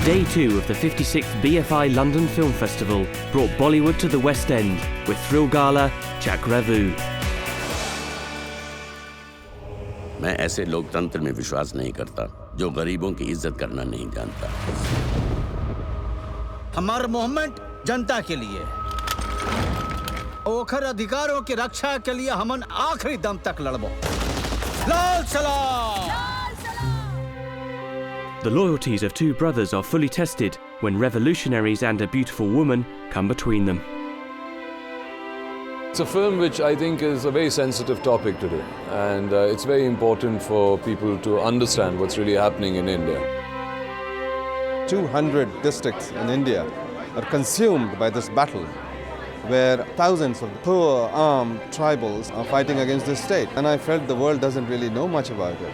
Day 2 of the 56th BFI London Film Festival brought Bollywood to the West End with thrill gala Chakravyuh. मैं ऐसे लोकतंत्र में विश्वास नहीं करता जो गरीबों की इज्जत करना नहीं जानता। हमारा मूवमेंट जनता के लिए, ओखर अधिकारों की रक्षा के लिए हमन आखिरी दम तक लड़बो। लाल सलाम! The loyalties of two brothers are fully tested when revolutionaries and a beautiful woman come between them. It's a film which I think is a very sensitive topic today, and it's very important for people to understand what's really happening in India. 200 districts in India are consumed by this battle, where thousands of poor, armed tribals are fighting against this state. And I felt the world doesn't really know much about it.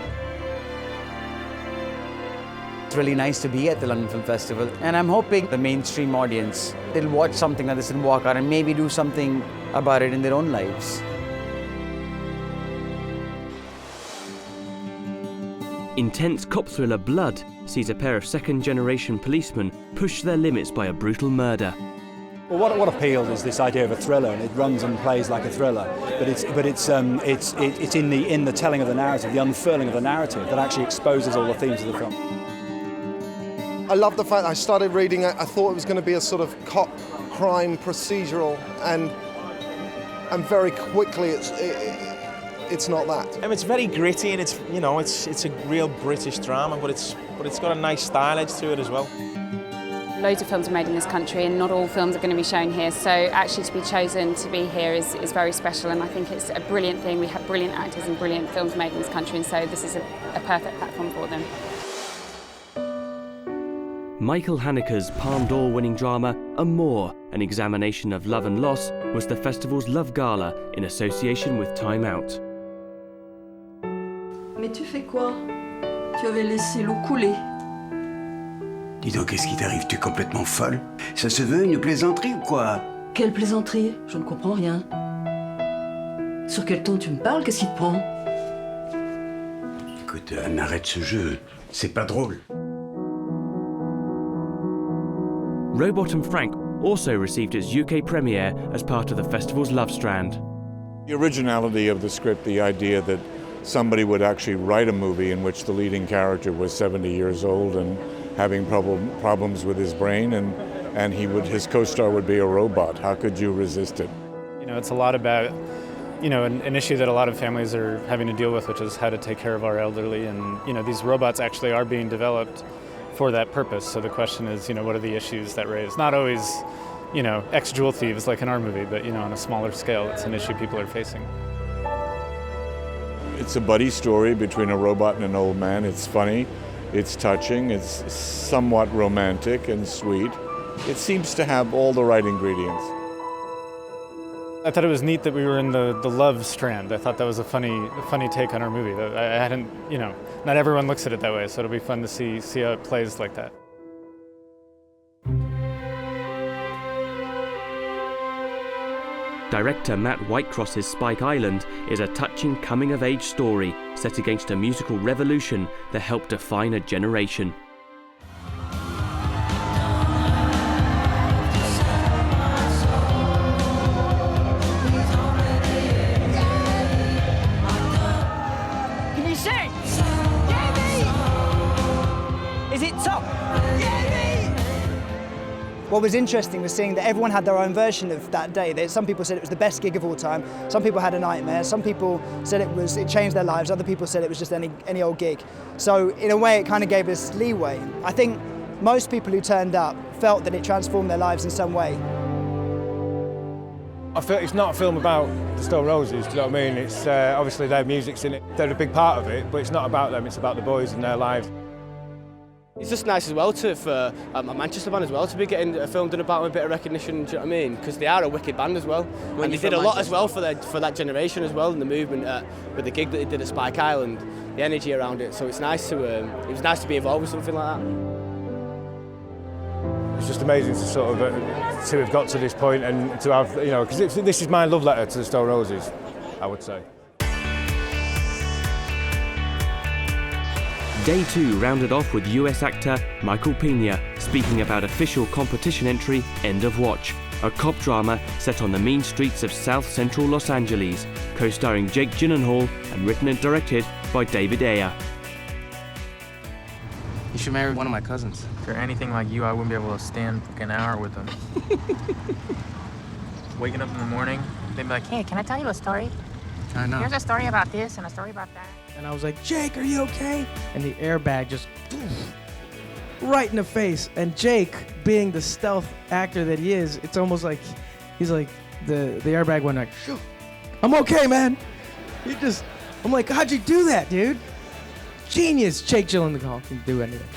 It's really nice to be at the London Film Festival, and I'm hoping the mainstream audience, they'll watch something like this and walk out and maybe do something about it in their own lives. Intense cop thriller Blood sees a pair of second-generation policemen push their limits by a brutal murder. Well, what appealed is this idea of a thriller, and it runs and plays like a thriller. But it's in the telling of the narrative, the unfurling of the narrative, that actually exposes all the themes of the film. I love the fact I started reading it. I thought it was going to be a sort of cop crime procedural, and very quickly it's not that. It's very gritty, and it's a real British drama, but it's got a nice style edge to it as well. Loads of films are made in this country, and not all films are going to be shown here, so actually to be chosen to be here is very special, and I think it's a brilliant thing. We have brilliant actors and brilliant films made in this country, and so this is a perfect platform for them. Michael Haneke's Palme d'Or winning drama Amour, an examination of love and loss, was the festival's Love Gala in association with Time Out. Mais tu fais quoi? Tu avais laissé l'eau couler. Dis donc, qu'est-ce qui t'arrive? Tu es complètement folle? Ça se veut une plaisanterie ou quoi? Quelle plaisanterie? Je ne comprends rien. Sur quel ton tu me parles? Qu'est-ce qui te prend? Écoute, arrête ce jeu. C'est pas drôle. Robot and Frank also received its UK premiere as part of the festival's Love Strand. The originality of the script, the idea that somebody would actually write a movie in which the leading character was 70 years old and having problems with his brain, and his co-star would be a robot. How could you resist it? It's a lot about, an issue that a lot of families are having to deal with, which is how to take care of our elderly. And, these robots actually are being developed for that purpose. So the question is, what are the issues that raise? Not always, ex-jewel thieves like in our movie, but, on a smaller scale, it's an issue people are facing. It's a buddy story between a robot and an old man. It's funny, it's touching, it's somewhat romantic and sweet. It seems to have all the right ingredients. I thought it was neat that we were in the love strand. I thought that was a funny take on our movie. I hadn't, not everyone looks at it that way, so it'll be fun to see how it plays like that. Director Matt Whitecross's Spike Island is a touching coming-of-age story set against a musical revolution that helped define a generation. Can you sing? Is it top? What was interesting was seeing that everyone had their own version of that day. Some people said it was the best gig of all time. Some people had a nightmare. Some people said it changed their lives. Other people said it was just any old gig. So in a way, it kind of gave us leeway. I think most people who turned up felt that it transformed their lives in some way. I feel it's not a film about the Stone Roses, do you know what I mean? It's obviously their music's in it. They're a big part of it, but it's not about them. It's about the boys and their lives. It's just nice as well for a Manchester band as well to be getting a film done about them, a bit of recognition, do you know what I mean? Because they are a wicked band as well. And they did a lot as well for that generation as well, and the movement with the gig that they did at Spike Island, the energy around it. So it's nice it was nice to be involved with something like that. It's just amazing to sort of to have got to this point and to have, because this is my love letter to the Stone Roses, I would say. Day 2 rounded off with US actor Michael Peña speaking about official competition entry End of Watch, a cop drama set on the mean streets of South Central Los Angeles, co-starring Jake Gyllenhaal and written and directed by David Ayer. You should marry one of my cousins. If you're anything like you, I wouldn't be able to stand an hour with them. Waking up in the morning, they'd be like, Hey, can I tell you a story? I know. Here's a story about this and a story about that. And I was like, Jake, are you okay? And the airbag just right in the face. And Jake, being the stealth actor that he is, it's almost like he's like the airbag went like, shoo, I'm okay, man. I'm like, how'd you do that, dude? Genius. Jake Gyllenhaal can do anything.